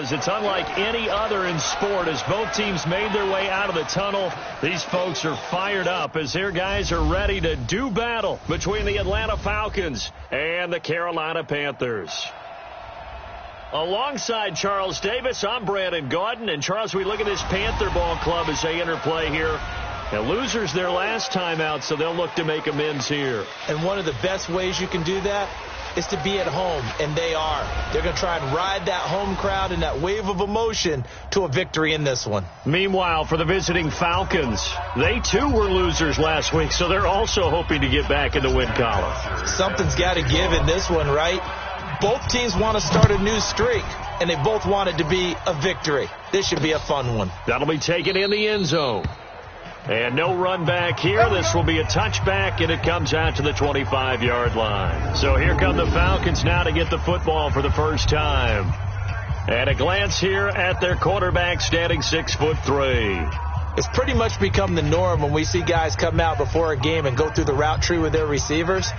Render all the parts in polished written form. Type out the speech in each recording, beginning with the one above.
because it's unlike any other in sport. As both teams made their way out of the tunnel, these folks are fired up as their guys are ready to do battle between the Atlanta Falcons and the Carolina Panthers. Alongside Charles Davis, I'm Brandon Gaudin. And, Charles, we look at this Panther ball club as they interplay here. The losers their last time out, so they'll look to make amends here. And one of the best ways you can do that is to be at home, and they are. They're going to try and ride that home crowd and that wave of emotion to a victory in this one. Meanwhile, for the visiting Falcons, they too were losers last week, so they're also hoping to get back in the win column. Something's got to give in this one, right? Both teams want to start a new streak, and they both want it to be a victory. This should be a fun one. That'll be taken in the end zone. And no run back here. This will be a touchback, and it comes out to the 25-yard line. So here come the Falcons now to get the football for the first time. And a glance here at their quarterback standing 6'3". It's pretty much become the norm when we see guys come out before a game and go through the route tree with their receivers.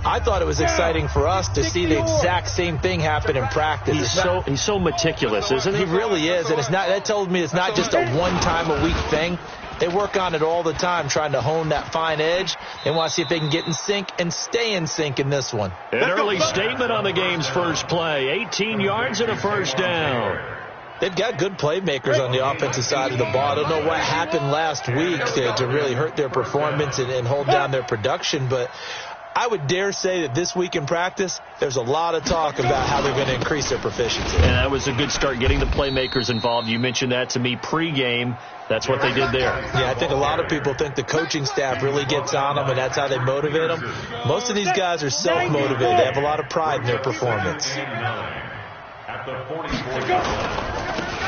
I thought it was exciting for us to see the exact same thing happen in practice. He's so meticulous, isn't he? He really is, and that tells me it's not just a one-time-a-week thing. They work on it all the time, trying to hone that fine edge. They want to see if they can get in sync and stay in sync in this one. An early statement on the game's first play. 18 yards and a first down. They've got good playmakers on the offensive side of the ball. I don't know what happened last week to really hurt their performance and hold down their production, but I would dare say that this week in practice, there's a lot of talk about how they're going to increase their proficiency. And that was a good start, getting the playmakers involved. You mentioned that to me pregame. That's what they did there. Yeah, I think a lot of people think the coaching staff really gets on them, and that's how they motivate them. Most of these guys are self-motivated. They have a lot of pride in their performance.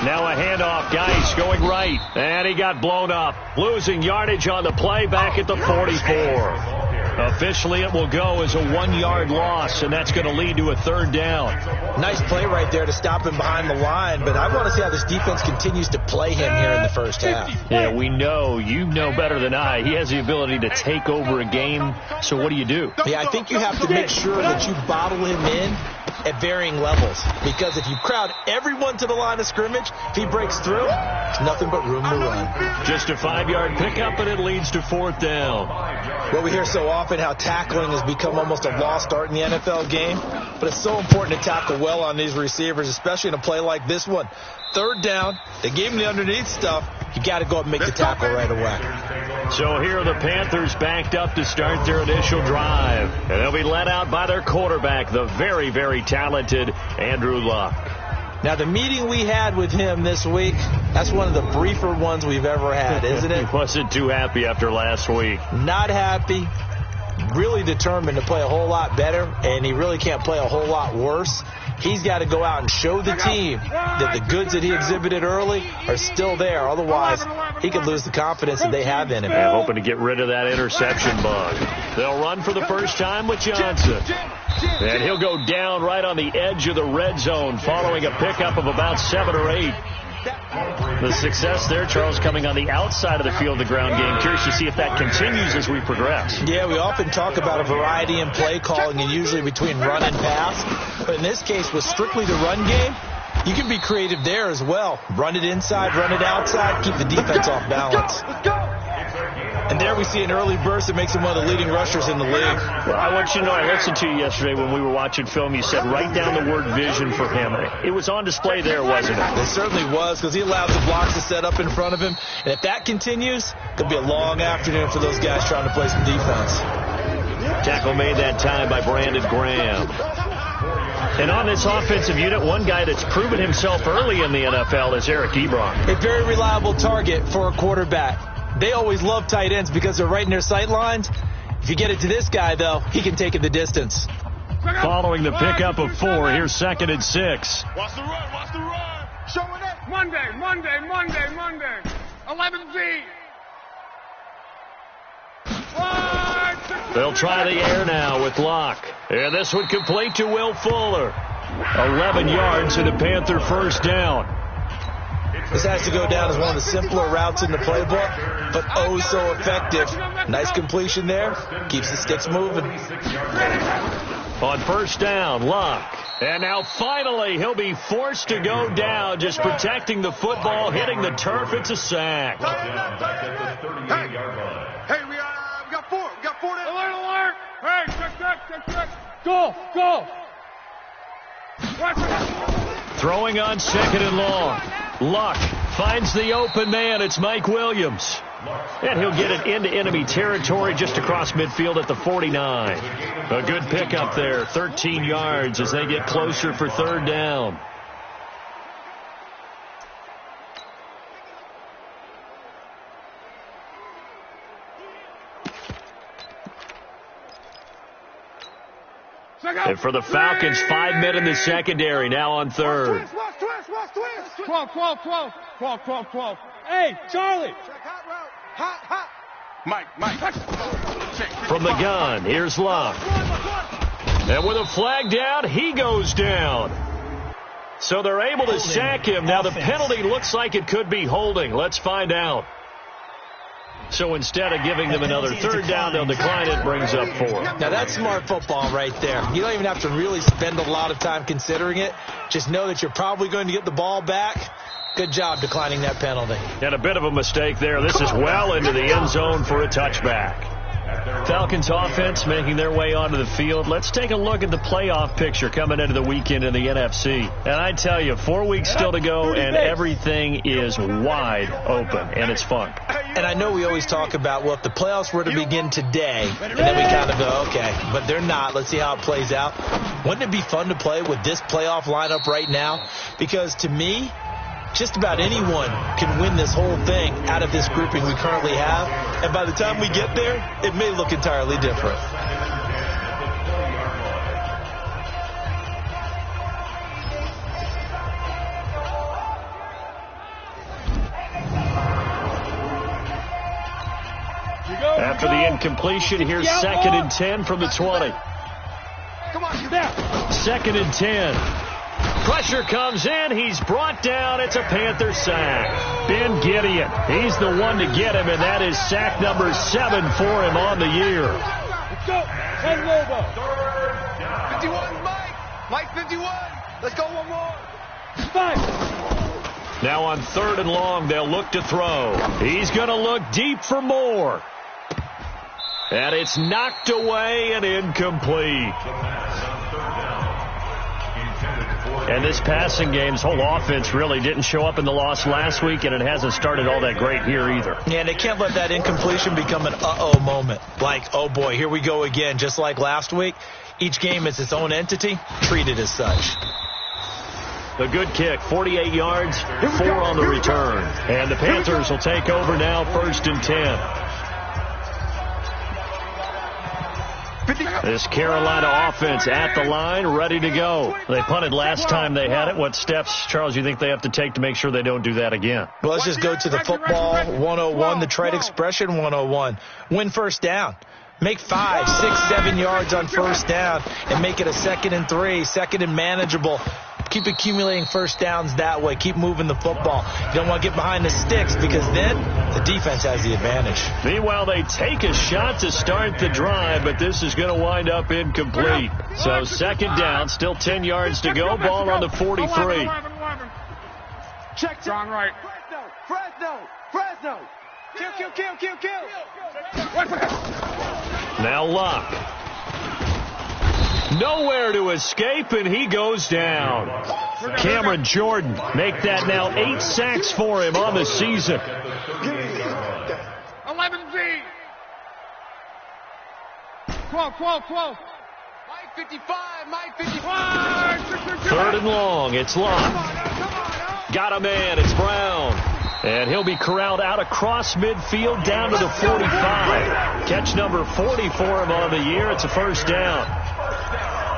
Now a handoff. Geis going right. And he got blown up. Losing yardage on the play back at the 44. Officially, it will go as a 1-yard loss, and that's going to lead to a third down. Nice play right there to stop him behind the line, but I want to see how this defense continues to play him here in the first half. Yeah, we know. You know better than I. He has the ability to take over a game, so what do you do? Yeah, I think you have to make sure that you bottle him in at varying levels, because if you crowd everyone to the line of scrimmage, if he breaks through, there's nothing but room to run. Just a 5-yard pickup, and it leads to fourth down. Well, we hear so often how tackling has become almost a lost art in the NFL game, but it's so important to tackle well on these receivers, especially in a play like this one. Third down, they gave him the underneath stuff. You got to go up and make the tackle right away. So here are the Panthers backed up to start their initial drive. And they'll be led out by their quarterback, the very, very talented Andrew Luck. Now, the meeting we had with him this week, that's one of the briefer ones we've ever had, isn't it? He wasn't too happy after last week. Not happy. Really determined to play a whole lot better, and he really can't play a whole lot worse. He's got to go out and show the team that the goods that he exhibited early are still there. Otherwise, he could lose the confidence that they have in him. And hoping to get rid of that interception bug. They'll run for the first time with Johnson. And he'll go down right on the edge of the red zone following a pickup of about 7 or 8. The success there, Charles, coming on the outside of the field, the ground game. Curious to see if that continues as we progress. Yeah, we often talk about a variety in play calling and usually between run and pass. But in this case, with strictly the run game, you can be creative there as well. Run it inside, run it outside, keep the defense off balance. And there we see an early burst that makes him one of the leading rushers in the league. Well, I want you to know, I listened to you yesterday when we were watching film. You said write down the word vision for him. It was on display there, wasn't it? It certainly was, because he allows the blocks to set up in front of him. And if that continues, it'll be a long afternoon for those guys trying to play some defense. Tackle made that time by Brandon Graham. And on this offensive unit, one guy that's proven himself early in the NFL is Eric Ebron. A very reliable target for a quarterback. They always love tight ends because they're right in their sight lines. If you get it to this guy, though, he can take it the distance. Following the pickup of 4, here's 2nd and 6. Watch the run. Showing up. Monday. 11 deep. They'll try the air now with Locke. And this one complete to Will Fuller. 11 yards and a Panther first down. This has to go down as one of the simpler routes in the playbook, but oh so effective. Nice completion there. Keeps the sticks moving. On first down, Luck. And now finally he'll be forced to go down, just protecting the football, hitting the turf. It's a sack. Hey, we got four. We got four. Alert. Hey, check. Go. Throwing on second and long. Luck finds the open man. It's Mike Williams. And he'll get it into enemy territory just across midfield at the 49. A good pickup there, 13 yards as they get closer for third down. And for the Falcons, 5 men in the secondary, now on third. Watch 12. Hey, Charlie. Hot. Mike. From the gun, here's Luck. And with a flag down, he goes down. So they're able to sack him. Now the penalty looks like it could be holding. Let's find out. So instead of giving them another third down, they'll decline it, brings up 4. Now that's smart football right there. You don't even have to really spend a lot of time considering it. Just know that you're probably going to get the ball back. Good job declining that penalty. And a bit of a mistake there. This is well into the end zone for a touchback. Falcons offense making their way onto the field. Let's take a look at the playoff picture coming into the weekend in the NFC. And I tell you, 4 weeks still to go, and everything is wide open, and it's fun. And I know we always talk about, well, if the playoffs were to begin today, and then we kind of go, okay, but they're not. Let's see how it plays out. Wouldn't it be fun to play with this playoff lineup right now? Because to me, just about anyone can win this whole thing out of this grouping we currently have. And by the time we get there, it may look entirely different. After the incompletion, here's 2nd and 10 from the 20. Come on, 2nd and 10. Pressure comes in. He's brought down. It's a Panther sack. Ben Gideon. He's the one to get him, and that is sack number 7 for him on the year. Let's go. 51, Mike. 51. Let's go one more. 5. Now on 3rd and long, they'll look to throw. He's going to look deep for more. And it's knocked away and incomplete. And this passing game's whole offense really didn't show up in the loss last week, and it hasn't started all that great here either. Yeah, and they can't let that incompletion become an uh-oh moment. Like, oh boy, here we go again. Just like last week, each game is its own entity, treated as such. A good kick, 48 yards, 4 on the return. And the Panthers will take over now, 1st and 10. This Carolina offense at the line, ready to go. They punted last time they had it. What steps, Charles, you think they have to take to make sure they don't do that again? Well, let's just go to the football 101, the trade expression 101. Win first down. Make 5, 6, 7 yards on first down and make it a 2nd and 3, 2nd and manageable. Keep accumulating first downs that way. Keep moving the football. You don't want to get behind the sticks because then the defense has the advantage. Meanwhile, they take a shot to start the drive, but this is going to wind up incomplete. So 2nd down, still 10 yards to go. Ball on the 43. Check. John right. Fresno. Kill. Now Luck. Nowhere to escape, and he goes down. Cameron Jordan make that now 8 sacks for him on the season. 11Z. 12. Mike 55. 3rd and long. It's Luck. Got a man. It's Brown. And he'll be corraled out across midfield down to the 45. Catch number 40 for him on the year. It's a first down.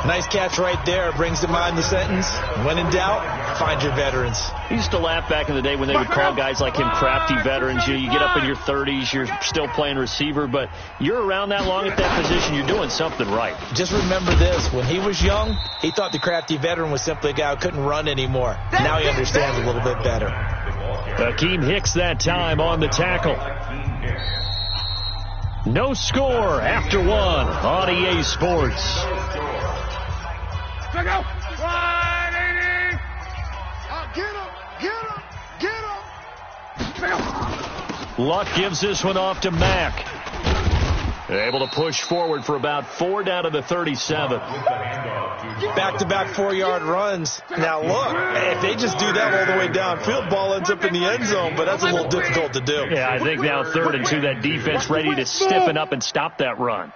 Nice catch right there. Brings to mind the sentence, when in doubt, find your veterans. I used to laugh back in the day when they would call guys like him crafty veterans. You get up in your 30s, you're still playing receiver, but you're around that long at that position, you're doing something right. Just remember this. When he was young, he thought the crafty veteran was simply a guy who couldn't run anymore. Now he understands a little bit better. Akeem Hicks that time on the tackle. No score after 1 on EA Sports. Check out. 180. Get him. Get him. Get him. Check out. Luck gives this one off to Mack. Able to push forward for about 4 down to the 37. Back-to-back 4-yard runs. Now, look, if they just do that all the way downfield, ball ends up in the end zone, but that's a little difficult to do. Yeah, I think now 3rd and 2, that defense ready to stiffen up and stop that run.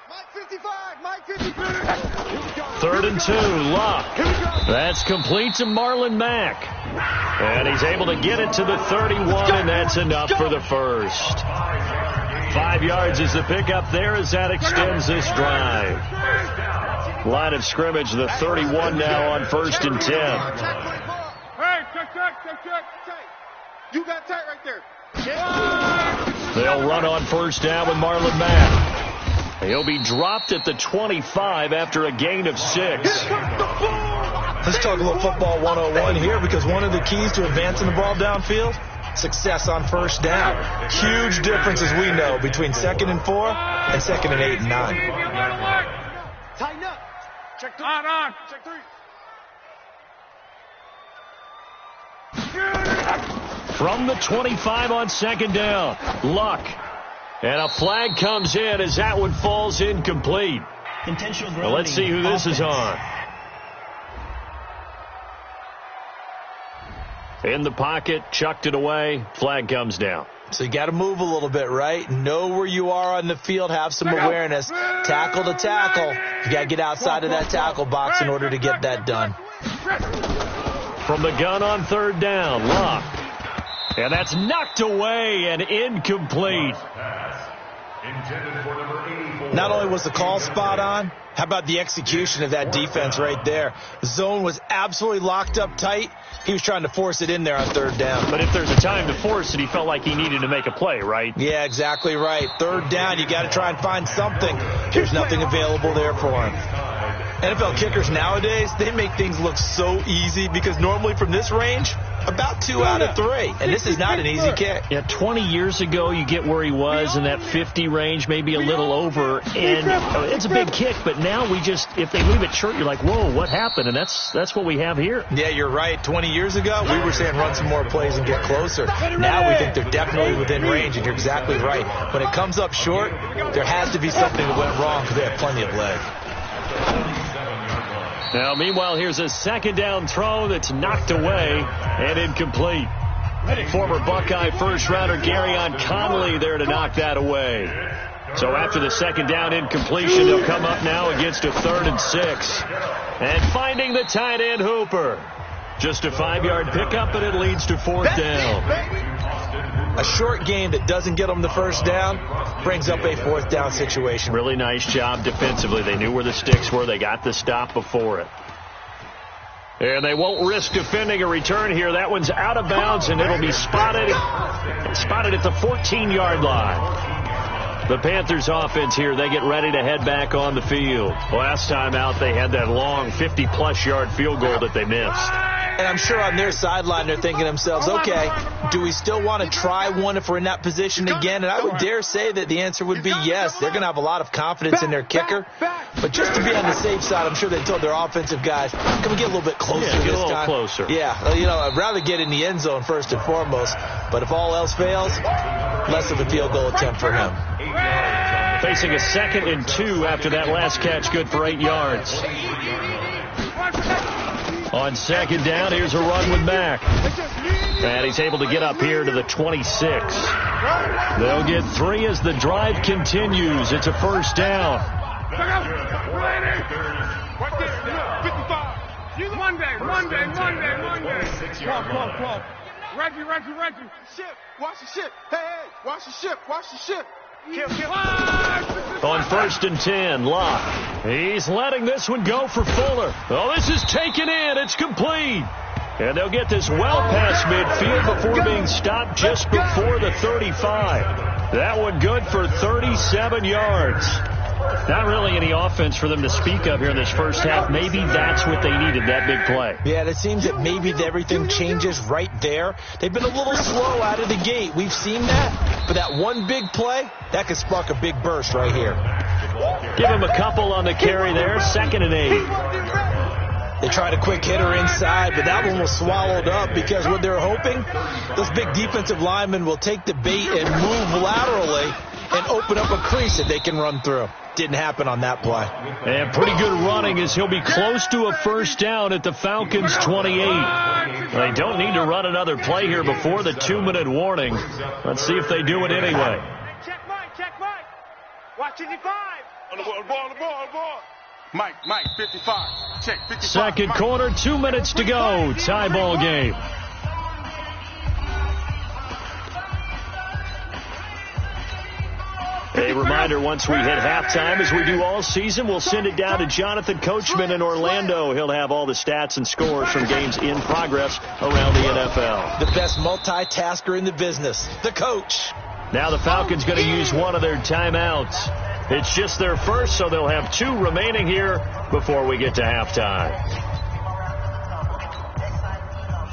Mike 55. Mike 55. 3rd and 2, Luck. That's complete to Marlon Mack. And he's able to get it to the 31, and that's enough for the first. 5 yards is the pickup there as that extends this drive. Line of scrimmage, the 31 now on 1st and 10. Hey, check. You got tight right there. They'll run on 1st down with Marlon Mack. He'll be dropped at the 25 after a gain of 6. Let's talk a little football 101 here, because one of the keys to advancing the ball downfield, success on 1st down. Huge difference, as we know, between 2nd and 4 and 2nd and 8 and 9. Tighten up. Check 3. On. Check 3. From the 25 on 2nd down, Luck. And a flag comes in as that one falls incomplete. Well, let's see who this is on. In the pocket, chucked it away, flag comes down. So you got to move a little bit, right? Know where you are on the field, have some awareness. Tackle to tackle. You got to get outside of that tackle box in order to get that done. From the gun on 3rd down, Luck. And that's knocked away and incomplete. Not only was the call spot on, how about the execution of that defense right there? The zone was absolutely locked up tight. He was trying to force it in there on 3rd down. But if there's a time to force it, he felt like he needed to make a play, right? Yeah, exactly right. 3rd down, you got to try and find something. There's nothing available there for him. NFL kickers nowadays, they make things look so easy, because normally from this range, about 2 out of 3. And this is not an easy kick. Yeah, 20 years ago, you get where he was in that 50 range, maybe a little over. And it's a big kick, but now we just, if they leave it short, you're like, whoa, what happened? And that's what we have here. Yeah, you're right. 20 years ago, we were saying run some more plays and get closer. Now we think they're definitely within range, and you're exactly right. When it comes up short, there has to be something that went wrong, because they have plenty of leg. Now, meanwhile, here's a 2nd down throw that's knocked away and incomplete. Former Buckeye first-rounder Garyon Connolly there to knock that away. So after the 2nd down incompletion, they'll come up now against a 3rd and 6. And finding the tight end Hooper. Just a 5-yard pickup, and it leads to 4th down. A short game that doesn't get them the 1st down brings up a 4th down situation. Really nice job defensively. They knew where the sticks were. They got the stop before it. And they won't risk defending a return here. That one's out of bounds, and it'll be spotted at the 14-yard line. The Panthers offense here, they get ready to head back on the field. Last time out, they had that long 50-plus yard field goal that they missed. And I'm sure on their sideline they're thinking to themselves, okay, do we still want to try one if we're in that position again? And I would dare say that the answer would be yes. They're going to have a lot of confidence in their kicker. But just to be on the safe side, I'm sure they told their offensive guys, can we get a little bit closer this time? Get a little closer. Yeah, I'd rather get in the end zone first and foremost. But if all else fails, less of a field goal attempt for him. Facing a 2nd and 2 after that last catch, good for 8 yards. On 2nd down, here's a run with Mack. And he's able to get up here to the 26. They'll get 3 as the drive continues. It's a 1st down. Monday. Come on. Reggie. Ship. Watch the ship. Hey. Watch the ship. Kill. On 1st and 10, Locke. He's letting this one go for Fuller. Oh, this is taken in. It's complete. And they'll get this well past midfield before being stopped just before the 35. That one good for 37 yards. Not really any offense for them to speak of here in this first half. Maybe that's what they needed, that big play. Yeah, it seems that maybe everything changes right there. They've been a little slow out of the gate. We've seen that. But that one big play, that could spark a big burst right here. Give him a couple on the carry there. 2nd and 8. They tried a quick hitter inside, but that one was swallowed up because what they're hoping, those big defensive linemen will take the bait and move laterally and open up a crease that they can run through. Didn't happen on that play. And pretty good running as he'll be close to a first down at the Falcons' 28. They don't need to run another play here before the 2-minute warning. Let's see if they do it anyway. Check Mike. Watch 55. On the ball. Mike, 55. Check 55. Second quarter, 2 minutes to go. Tie ball game. A reminder, once we hit halftime, as we do all season, we'll send it down to Jonathan Coachman in Orlando. He'll have all the stats and scores from games in progress around the NFL. The best multitasker in the business, the coach. Now the Falcons going to use one of their timeouts. It's just their first, so they'll have 2 remaining here before we get to halftime.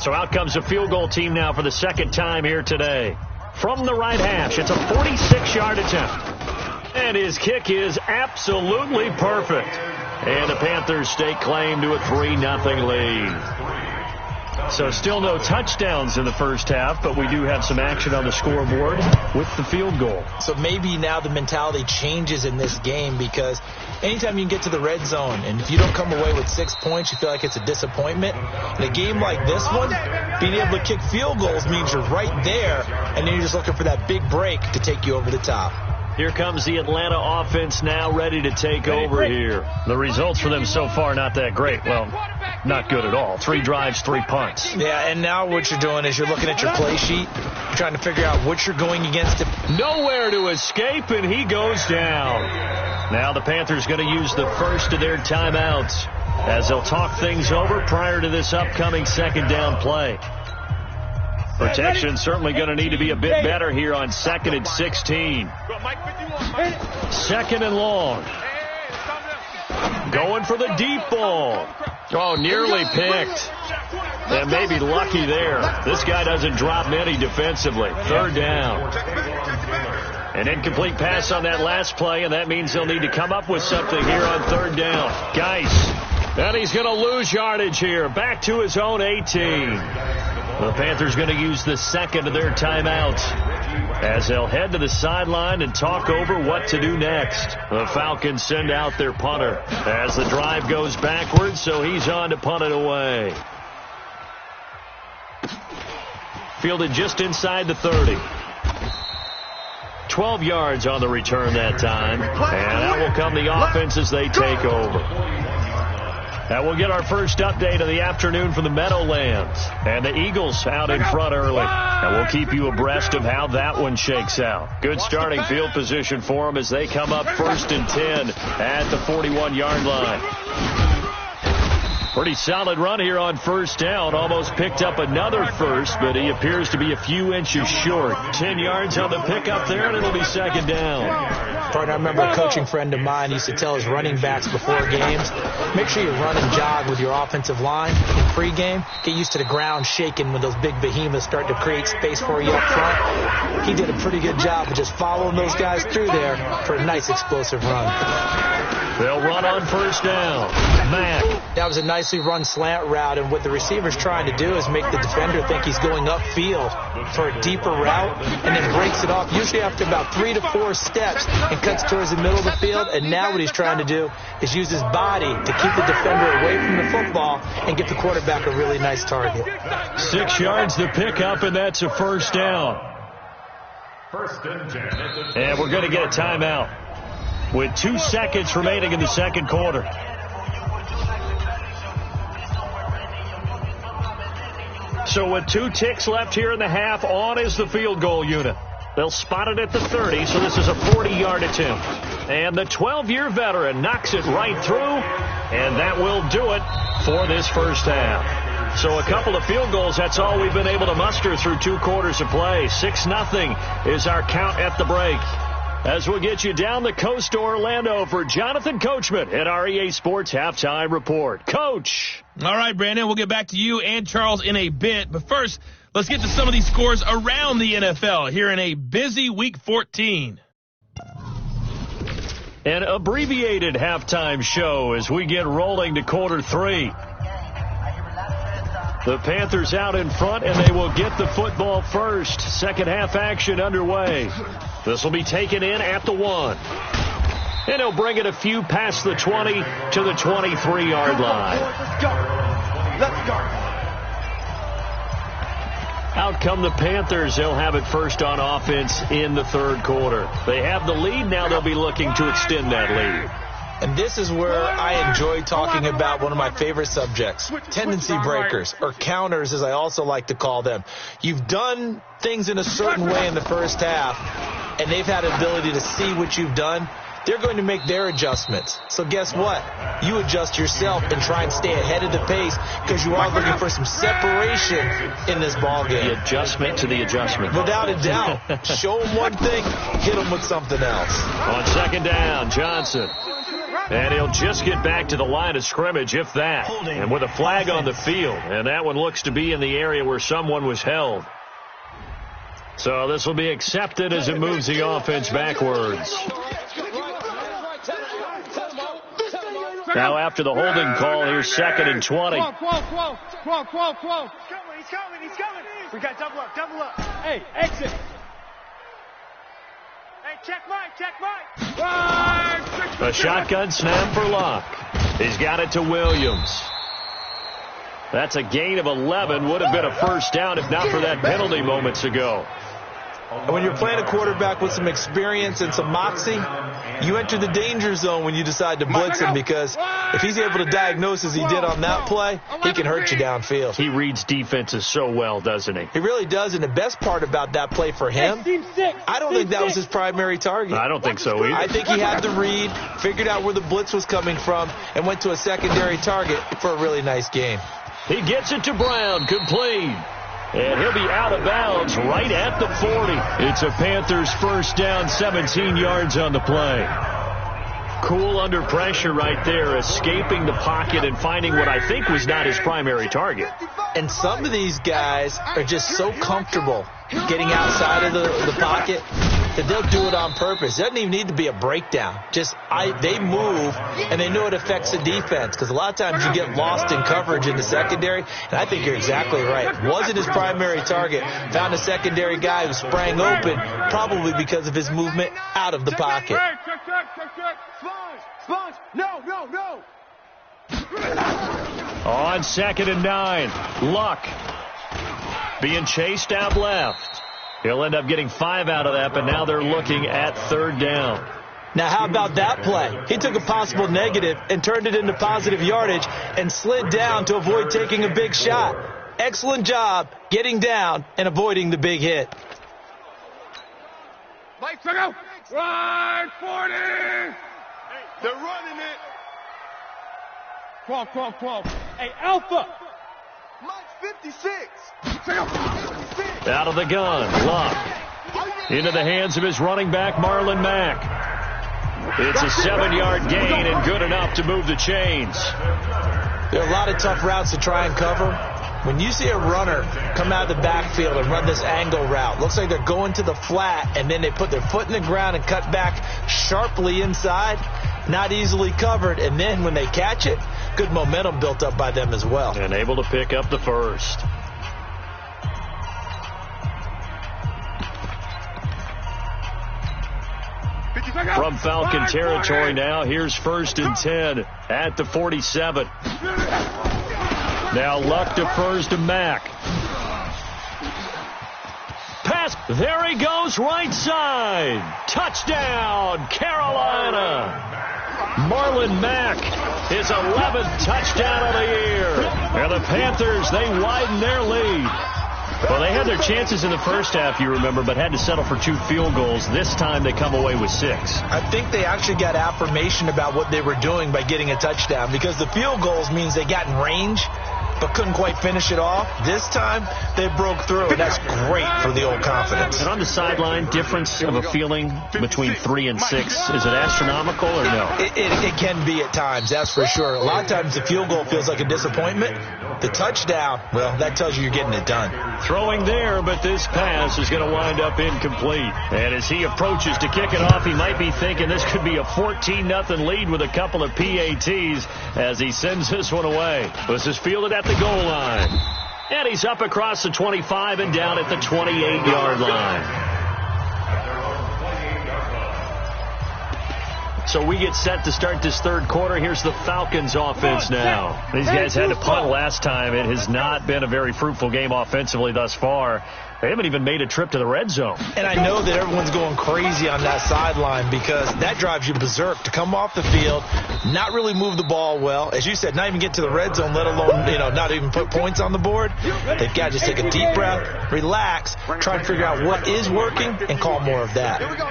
So out comes a field goal team now for the second time here today. From the right hash, it's a 46-yard attempt. And his kick is absolutely perfect. And the Panthers stake claim to a 3-0 lead. So still no touchdowns in the first half, but we do have some action on the scoreboard with the field goal. So maybe now the mentality changes in this game because anytime you can get to the red zone and if you don't come away with 6 points, you feel like it's a disappointment. In a game like this one, being able to kick field goals means you're right there, and then you're just looking for that big break to take you over the top. Here comes the Atlanta offense now ready to take over here. The results for them so far not that great. Well, not good at all. 3 drives, 3 punts. Yeah, and now what you're doing is you're looking at your play sheet, trying to figure out what you're going against. Nowhere to escape, and he goes down. Now the Panthers going to use the first of their timeouts as they'll talk things over prior to this upcoming second down play. Protection certainly going to need to be a bit better here on 2nd and 16. 2nd and long. Going for the deep ball. Oh, nearly picked. And maybe lucky there. This guy doesn't drop many defensively. 3rd down. An incomplete pass on that last play, and that means they'll need to come up with something here on 3rd down. Geis. And he's going to lose yardage here. Back to his own 18. The Panthers going to use the second of their timeouts as they'll head to the sideline and talk over what to do next. The Falcons send out their punter as the drive goes backwards, so he's on to punt it away. Fielded just inside the 30. 12 yards on the return that time, and that will come the offense as they take over. And we'll get our first update of the afternoon from the Meadowlands. And the Eagles out in front early. And we'll keep you abreast of how that one shakes out. Good starting field position for them as they come up 1st and 10 at the 41-yard line. Pretty solid run here on 1st down. Almost picked up another first, but he appears to be a few inches short. 10 yards on the pickup there, and it'll be 2nd down. I remember a coaching friend of mine used to tell his running backs before games, make sure you run and jog with your offensive line in pregame. Get used to the ground shaking when those big behemoths start to create space for you up front. He did a pretty good job of just following those guys through there for a nice explosive run. They'll run on 1st down. Mack. That was a nicely run slant route, and what the receiver's trying to do is make the defender think he's going upfield for a deeper route, and then breaks it off, usually after about 3 to 4 steps, and cuts towards the middle of the field. And now what he's trying to do is use his body to keep the defender away from the football and get the quarterback a really nice target. 6 yards to pick up, and that's a 1st down. And we're going to get a timeout with 2 seconds remaining in the second quarter. So with 2 ticks left here in the half, on is the field goal unit. They'll spot it at the 30, so this is a 40-yard attempt. And the 12-year veteran knocks it right through, and that will do it for this first half. So a couple of field goals, that's all we've been able to muster through 2 quarters of play. 6-0 is our count at the break. as we'll get you down the coast to Orlando for Jonathan Coachman at our EA Sports Halftime Report. Coach. All right, Brandon, we'll get back to you and Charles in a bit. But first, let's get to some of these scores around the NFL here in a busy Week 14. An abbreviated halftime show as we get rolling to quarter 3. The Panthers out in front, and they will get the football first. Second half action underway. This will be taken in at the 1. And he'll bring it a few past the 20 to the 23-yard line. Let's go. Out come the Panthers. They'll have it first on offense in the third quarter. They have the lead. Now they'll be looking to extend that lead. And this is where I enjoy talking about one of my favorite subjects, tendency breakers, or counters as I also like to call them. You've done things in a certain way in the first half, and they've had ability to see what you've done. They're going to make their adjustments. So guess what? You adjust yourself and try and stay ahead of the pace because you are looking for some separation in this ballgame. The adjustment to the adjustment. Without a doubt. Show them one thing, hit them with something else. On second down, Johnson. And he'll just get back to the line of scrimmage, if that. And with a flag on the field. And that one looks to be in the area where someone was held. So this will be accepted as it moves the offense backwards. Now after the holding call, here's 2nd and 20. He's coming. We got double up. Hey, exit. Hey, check Mike. A shotgun snap for Luck. He's got it to Williams. That's a gain of 11. Would have been a first down if not for that penalty moments ago. And when you're playing a quarterback with some experience and some moxie, you enter the danger zone when you decide to blitz him, because if he's able to diagnose as he did on that play, he can hurt you downfield. He reads defenses so well, doesn't he? He really does, and the best part about that play for him, I don't think that was his primary target. I don't think so either. I think he had the read, figured out where the blitz was coming from, and went to a secondary target for a really nice game. He gets it to Brown, complete. And he'll be out of bounds right at the 40. It's a Panthers first down, 17 yards on the play. Cool under pressure right there, escaping the pocket and finding what I think was not his primary target. And some of these guys are just so comfortable getting outside of the pocket that they'll do it on purpose. It doesn't even need to be a breakdown. They move, and they know it affects the defense, because a lot of times you get lost in coverage in the secondary, and I think you're exactly right. Wasn't his primary target. Found a secondary guy who sprang open, probably because of his movement out of the pocket. Sponge. No. On 2nd and 9, Luck being chased out left. He'll end up getting 5 out of that, but now they're looking at 3rd down. Now, how about that play? He took a possible negative and turned it into positive yardage and slid down to avoid taking a big shot. Excellent job getting down and avoiding the big hit. Mike, check out. Right, 40. They're running it. 12. Hey, Alpha. Mike, 56. Out of the gun, Luck. Into the hands of his running back, Marlon Mack. It's a 7-yard gain and good enough to move the chains. There are a lot of tough routes to try and cover. When you see a runner come out of the backfield and run this angle route, looks like they're going to the flat, and then they put their foot in the ground and cut back sharply inside, not easily covered, and then when they catch it, good momentum built up by them as well. And able to pick up the first. From Falcon territory now, here's 1st and 10 at the 47. Now Luck defers to Mack. Pass, there he goes, right side. Touchdown, Carolina. Marlon Mack, his 11th touchdown of the year. And the Panthers, they widen their lead. Well, they had their chances in the first half, you remember, but had to settle for 2 field goals. This time they come away with 6. I think they actually got affirmation about what they were doing by getting a touchdown, because the field goals means they got in range. but couldn't quite finish it off. This time, they broke through, and that's great for the old confidence. And on the sideline, difference of a feeling between 3 and 6, is it astronomical or no? It can be at times, that's for sure. A lot of times the field goal feels like a disappointment. The touchdown, well, that tells you you're getting it done. Throwing there, but this pass is going to wind up incomplete. And as he approaches to kick it off, he might be thinking this could be a 14-0 lead with a couple of PATs as he sends this one away. This is fielded at the goal line. And he's up across the 25 and down at the 28-yard line. So we get set to start this third quarter. Here's the Falcons offense now. These guys had to punt last time. It has not been a very fruitful game offensively thus far. They haven't even made a trip to the red zone. And I know that everyone's going crazy on that sideline because that drives you berserk to come off the field, not really move the ball well. As you said, not even get to the red zone, let alone, not even put points on the board. They've got to just take a deep breath, relax, try to figure out what is working, and call more of that. Here we go.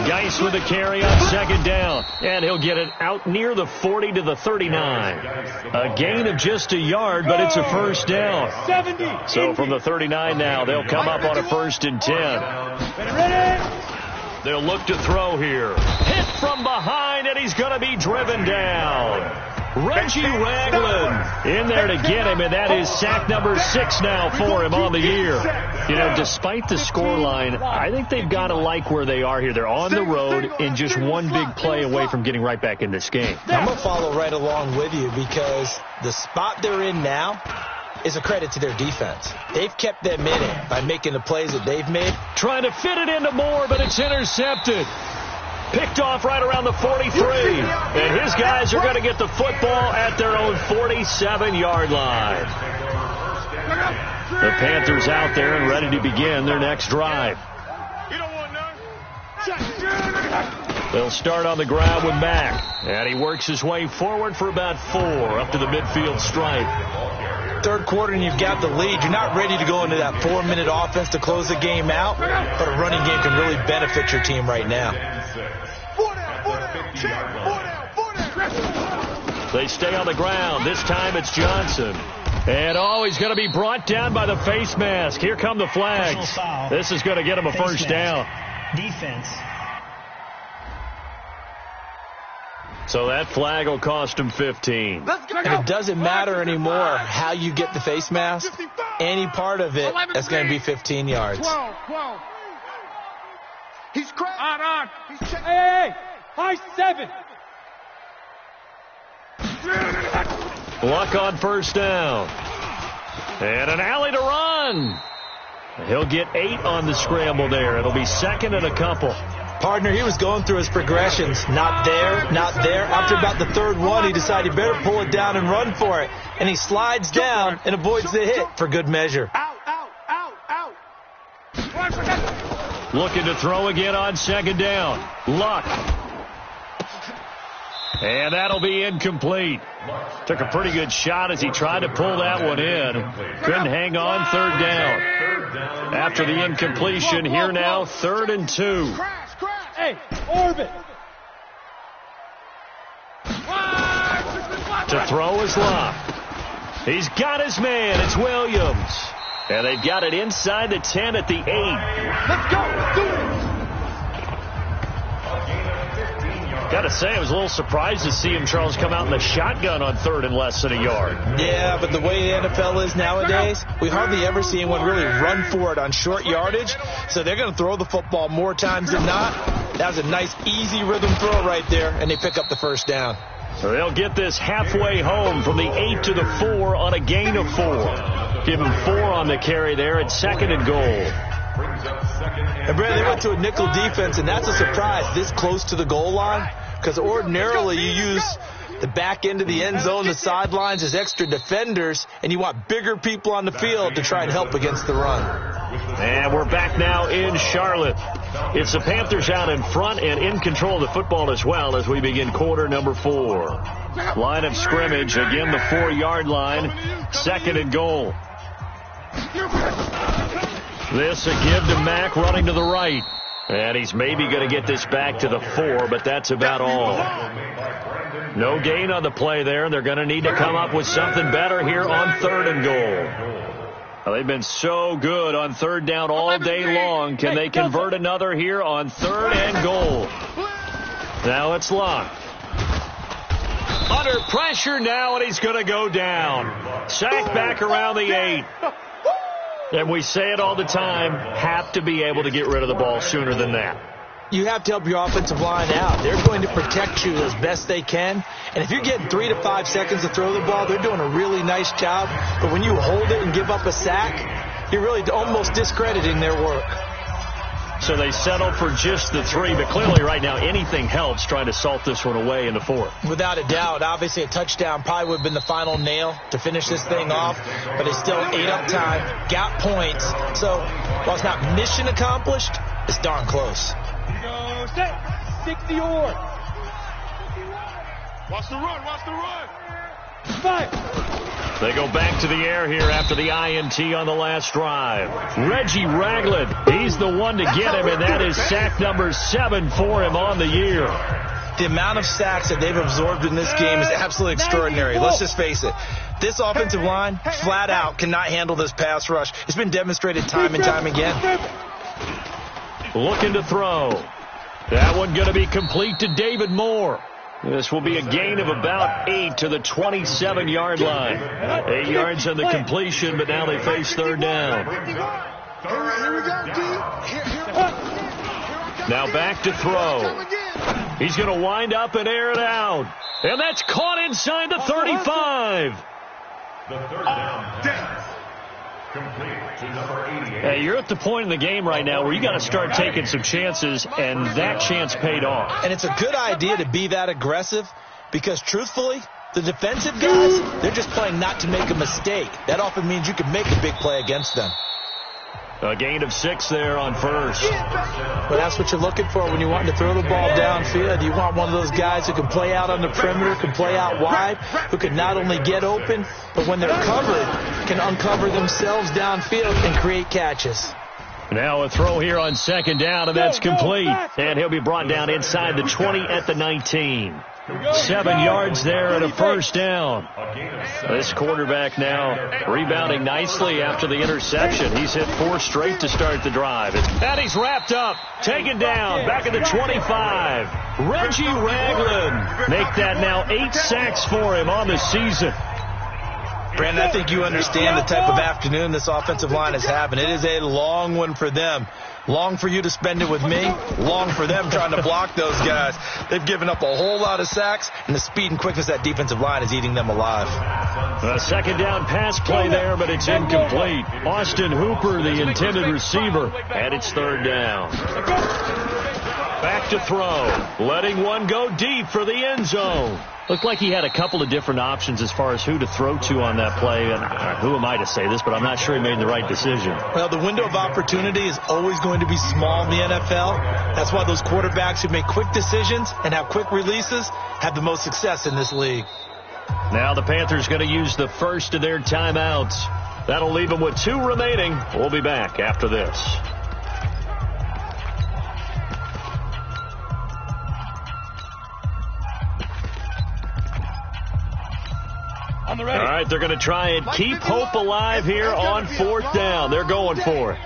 Geis with a carry on second down, and he'll get it out near the 40 to the 39. A gain of just a yard, but it's a first down. So from the 39 now, they'll come up on a 1st and 10. They'll look to throw here. Hit from behind, and he's going to be driven down. Reggie Ragland in there to get him, and that is sack number 6 now for him on the year. Despite the scoreline, I think they've got to like where they are here. They're on the road and just one big play away from getting right back in this game. I'm going to follow right along with you because the spot they're in now is a credit to their defense. They've kept them in it by making the plays that they've made. Trying to fit it into Moore, but it's intercepted. Picked off right around the 43. And his guys are going to get the football at their own 47-yard line. The Panthers out there and ready to begin their next drive. They'll start on the ground with Mack. And he works his way forward for about 4 up to the midfield stripe. Third quarter and you've got the lead. You're not ready to go into that 4-minute offense to close the game out, but a running game can really benefit your team right now. They stay on the ground. This time it's Johnson. And he's going to be brought down by the face mask. Here come the flags. This is going to get him a first down. Defense. So that flag will cost him 15. And it doesn't matter anymore how you get the face mask. Any part of it, that's going to be 15 yards. 12. He's cracked. On. Hey, high 7. Luck on first down. And an alley to run. He'll get 8 on the scramble there. It'll be second and a couple. Partner, he was going through his progressions. Not there, not there. After about the third one, he decided he better pull it down and run for it. And he slides down and avoids the hit for good measure. Out. Looking to throw again on second down. Luck. And that'll be incomplete. Took a pretty good shot as he tried to pull that one in. Couldn't hang on, third down. After the incompletion, here now, 3rd and 2. Hey, orbit. To throw is Luck. He's got his man. It's Williams. And they've got it inside the 10 at the 8. Let's go. Do it. Got to say, I was a little surprised to see him, Charles, come out in the shotgun on 3rd and less than a yard. Yeah, but the way the NFL is nowadays, we hardly ever see anyone really run for it on short yardage. So they're going to throw the football more times than not. That was a nice, easy rhythm throw right there, and they pick up the first down. So they'll get this halfway home from the 8 to the 4 on a gain of 4. Give him 4 on the carry there at 2nd and goal. And Brad, they went to a nickel defense, and that's a surprise this close to the goal line, because ordinarily you use the back end of the end zone, the sidelines as extra defenders, and you want bigger people on the field to try and help against the run. And we're back now in Charlotte. It's the Panthers out in front and in control of the football as well as we begin quarter number 4. Line of scrimmage, again the 4-yard line, 2nd and goal. This a give to Mack running to the right. And he's maybe going to get this back to the 4, but that's about all. No gain on the play there, and they're going to need to come up with something better here on 3rd and goal. Well, they've been so good on 3rd down all day long. Can they convert another here on 3rd and goal? Now it's locked. Under pressure now, and he's going to go down. Sacked back around the 8. And we say it all the time, have to be able to get rid of the ball sooner than that. You have to help your offensive line out. They're going to protect you as best they can. And if you're getting 3 to 5 seconds to throw the ball, they're doing a really nice job. But when you hold it and give up a sack, you're really almost discrediting their work. So they settled for just the 3, but clearly right now anything helps trying to salt this one away in the 4th. Without a doubt, obviously a touchdown probably would have been the final nail to finish this thing off, but they still ate up time, got points. So while it's not mission accomplished, it's darn close. 60 or. Watch the run, watch the run. 5. They go back to the air here after the INT on the last drive. Reggie Ragland, he's the one to get him, and that is sack number 7 for him on the year. The amount of sacks that they've absorbed in this game is absolutely extraordinary. Let's just face it. This offensive line, flat out, cannot handle this pass rush. It's been demonstrated time and time again. Looking to throw. That one going to be complete to David Moore. This will be a gain of about 8 to the 27-yard line. 8 yards on the completion, but now they face 3rd down. Now back to throw. He's going to wind up and air it out. And that's caught inside the 35. The 3rd down. Complete to number 88. Hey, you're at the point in the game right now where you got to start taking some chances, and that chance paid off. And it's a good idea to be that aggressive because, truthfully, the defensive guys, they're just playing not to make a mistake. That often means you can make a big play against them. A gain of 6 there on 1st. But that's what you're looking for when you want to throw the ball downfield. You want one of those guys who can play out on the perimeter, can play out wide, who can not only get open, but when they're covered, can uncover themselves downfield and create catches. Now a throw here on 2nd down, and that's complete. And he'll be brought down inside the 20 at the 19. 7 yards there and a 1st down. This quarterback now rebounding nicely after the interception. He's hit 4 straight to start the drive. And he's wrapped up, taken down, back at the 25. Reggie Ragland make that now 8 sacks for him on the season. Brandon, I think you understand the type of afternoon this offensive line is having. It is a long one for them. Long for you to spend it with me. Long for them trying to block those guys. They've given up a whole lot of sacks, and the speed and quickness of that defensive line is eating them alive. A 2nd down pass play there, but it's incomplete. Austin Hooper, the intended receiver, and it's 3rd down. Back to throw. Letting one go deep for the end zone. Looked like he had a couple of different options as far as who to throw to on that play. And who am I to say this, but I'm not sure he made the right decision. Well, the window of opportunity is always going to be small in the NFL. That's why those quarterbacks who make quick decisions and have quick releases have the most success in this league. Now the Panthers going to use the first of their timeouts. That'll leave them with 2 remaining. We'll be back after this. All right, they're going to try and keep hope alive here on 4th down. They're going for it.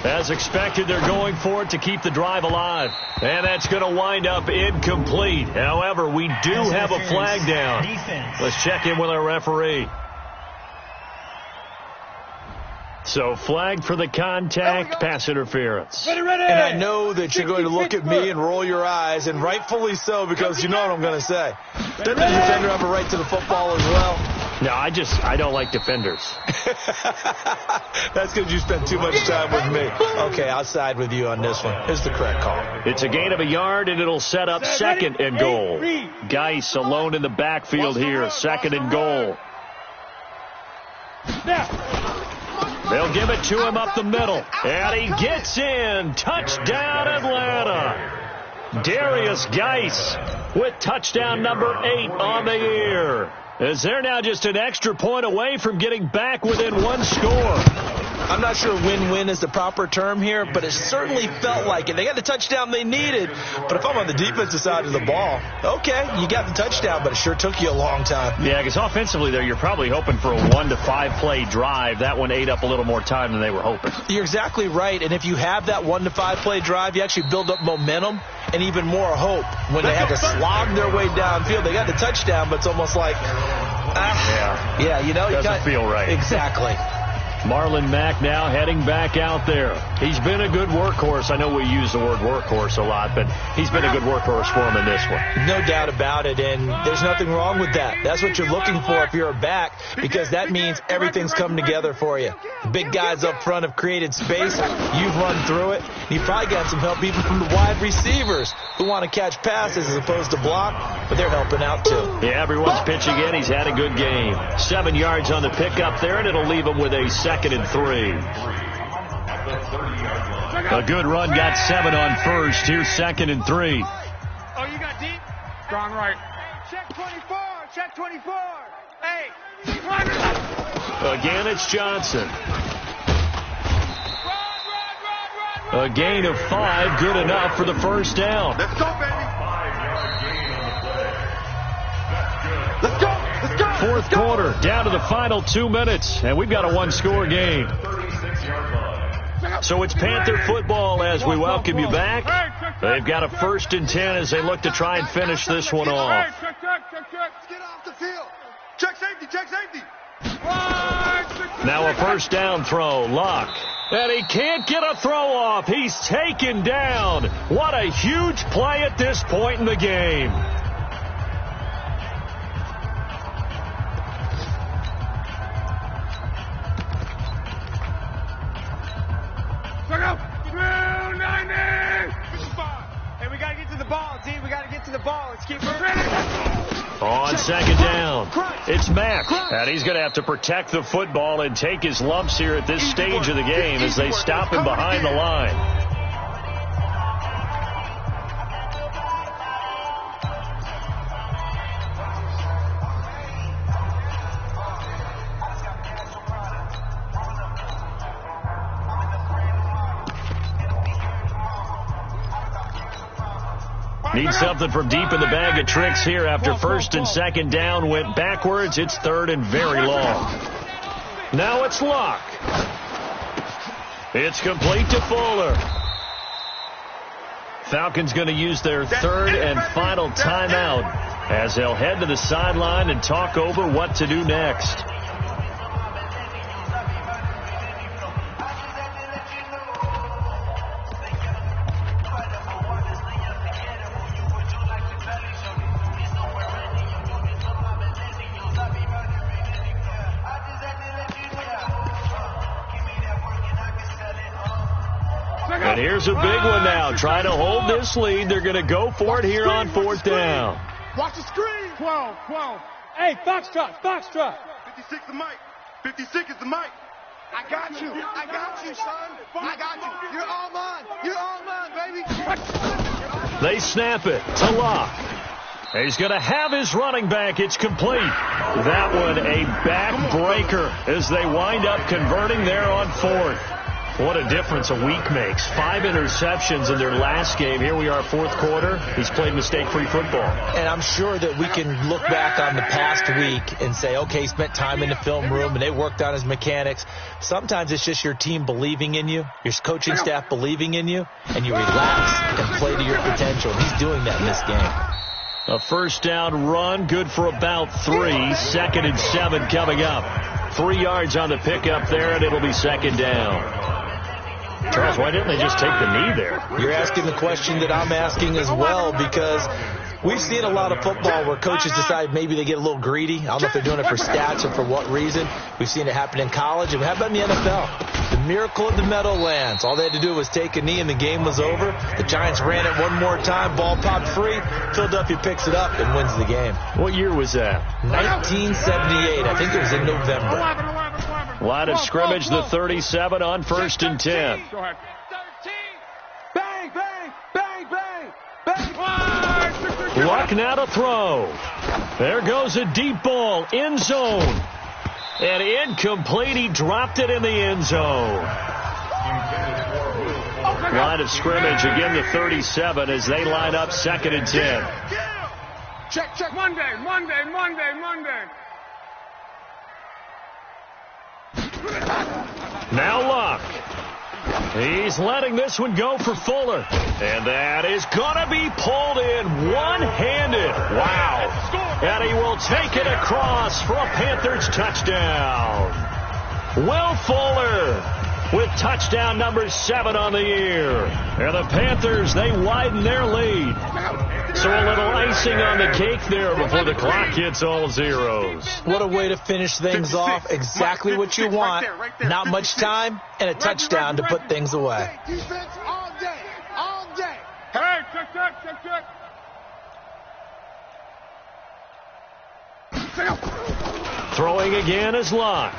As expected, they're going for it to keep the drive alive. And that's going to wind up incomplete. However, we do have a flag down. Let's check in with our referee. So flag for the contact, pass interference. Ready. And I know that you're going to look at me and roll your eyes, and rightfully so, because you know what I'm going to say. Doesn't the defender have a right to the football as well? No, I don't like defenders. That's because you spent too much time with me. Okay, I'll side with you on this one. Here's the correct call. It's a gain of 1 yard, and it'll set up 2nd and goal. Geis alone in the backfield here, 2nd and goal. They'll give it to him up the middle. And he gets in. Touchdown, Atlanta. Darius Geis with touchdown number 8 on the year. As they're now just an extra point away from getting back within 1 score. I'm not sure win-win is the proper term here, but it certainly felt like it. They got the touchdown they needed, but if I'm on the defensive side of the ball, okay, you got the touchdown, but it sure took you a long time. Yeah, because offensively there, you're probably hoping for a 1 to 5 play drive. That one ate up a little more time than they were hoping. You're exactly right, and if you have that 1 to 5 play drive, you actually build up momentum and even more hope when they had to slog their way downfield. They got the touchdown, but it's almost like, you know, doesn't feel right. Exactly. Marlon Mack now heading back out there. He's been a good workhorse. I know we use the word workhorse a lot, but he's been a good workhorse for him in this one. No doubt about it, and there's nothing wrong with that. That's what you're looking for if you're a back, because that means everything's coming together for you. The big guys up front have created space. You've run through it. You've probably got some help even from the wide receivers who want to catch passes as opposed to block, but they're helping out too. Yeah, everyone's pitching in. He's had a good game. 7 yards on the pickup there, and it'll leave him with a 2nd and 3. A good run, got 7 on first. Here's 2nd and 3. Oh, you got deep? Strong right. Check 24. Check 24. Hey. Again, it's Johnson. A gain of 5, good enough for the first down. Let's go, baby. Let's go. Let's go. Fourth quarter, down to the final 2 minutes, and we've got a 1-score game. So it's Panther football as we welcome you back. They've got a 1st and 10 as they look to try and finish this one off. Check. Get off the field. Check safety. Check safety. Now a first down throw, Luck. And he can't get a throw off. He's taken down. What a huge play at this point in the game. Hey, we got to get to the ball, team. We got to get to the ball. Let's keep moving. On 2nd down, it's Mack. And he's going to have to protect the football and take his lumps here at this stage of the game as they stop him behind the line. Need something from deep in the bag of tricks here after 1st and 2nd down went backwards. It's 3rd and very long. Now it's Luck. It's complete to Fuller. Falcons going to use their 3rd and final timeout as they'll head to the sideline and talk over what to do next. And here's a big one now. Trying to hold this lead. They're going to go for it here on 4th down. Watch the screen. 12. Hey, Foxtrot. 56 the mic. 56 is the mic. I got you, son. I got you. You're all mine, baby. They snap it to Locke. He's going to have his running back. It's complete. That one a backbreaker as they wind up converting there on 4th. What a difference a week makes. 5 interceptions in their last game. Here we are, 4th quarter. He's played mistake-free football. And I'm sure that we can look back on the past week and say, okay, he spent time in the film room and they worked on his mechanics. Sometimes it's just your team believing in you, your coaching staff believing in you, and you relax and play to your potential. And he's doing that in this game. A first down run, good for about 3. 2nd and 7 coming up. 3 yards on the pickup there, and it'll be 2nd down. Charles, why didn't they just take the knee there? You're asking the question that I'm asking as well, because we've seen a lot of football where coaches decide maybe they get a little greedy. I don't know if they're doing it for stats or for what reason. We've seen it happen in college, and how about in the NFL? The miracle of the Meadowlands. All they had to do was take a knee, and the game was over. The Giants ran it one more time. Ball popped free. Philadelphia picks it up and wins the game. What year was that? 1978. I think it was in November. Line of scrimmage, the 37 on 1st and 10. Go ahead. 13. Bang. Luck now to throw. There goes a deep ball, end zone. And incomplete. He dropped it in the end zone. Line of scrimmage again to 37 as they line up 2nd and 10. Check. Monday. Now Luck. He's letting this one go for Fuller. And that is going to be pulled in one-handed. Wow. And he will take it across for a Panthers touchdown. Will Fuller with touchdown number 7 on the year. And the Panthers, they widen their lead. So a little icing on the cake there before the clock hits all zeros. What a way to finish things off. Exactly what you want. Not much time and a touchdown to put things away. Defense all day. All day. Hey, check. Throwing again is Luck.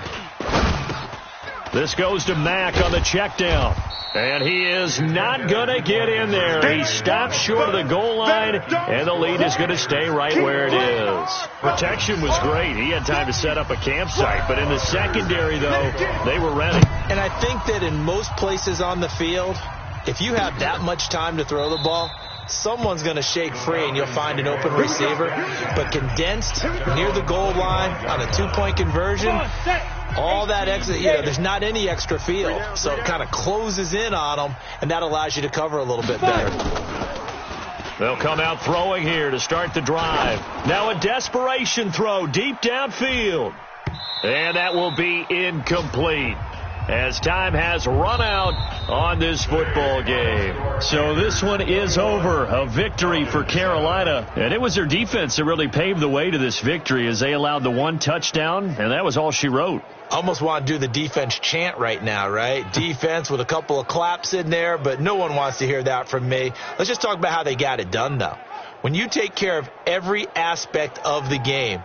This goes to Mack on the check down. And he is not going to get in there. He stops short of the goal line, and the lead is going to stay right where it is. Protection was great. He had time to set up a campsite, but in the secondary, though, they were ready. And I think that in most places on the field, if you have that much time to throw the ball, someone's going to shake free and you'll find an open receiver. But condensed near the goal line on a 2-point conversion, all that extra, there's not any extra field. So it kind of closes in on them, and that allows you to cover a little bit better. They'll come out throwing here to start the drive. Now a desperation throw deep downfield. And that will be incomplete, as time has run out on this football game. So this one is over. A victory for Carolina. And it was their defense that really paved the way to this victory as they allowed the 1 touchdown, and that was all she wrote. Almost want to do the defense chant right now, right? Defense with a couple of claps in there, but no one wants to hear that from me. Let's just talk about how they got it done, though. When you take care of every aspect of the game,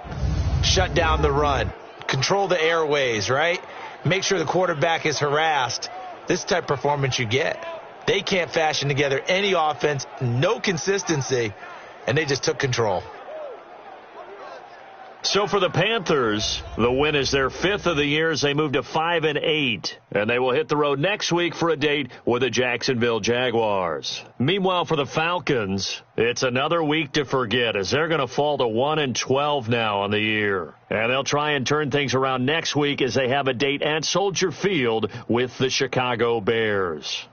shut down the run, control the airways, right? Make sure the quarterback is harassed. This type of performance you get. They can't fashion together any offense, no consistency, and they just took control. So for the Panthers, the win is their 5th of the year as they move to 5-8. And they will hit the road next week for a date with the Jacksonville Jaguars. Meanwhile, for the Falcons, it's another week to forget as they're going to fall to 1-12 now on the year. And they'll try and turn things around next week as they have a date at Soldier Field with the Chicago Bears.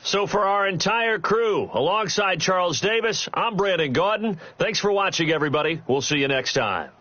So for our entire crew, alongside Charles Davis, I'm Brandon Gaudin. Thanks for watching, everybody. We'll see you next time.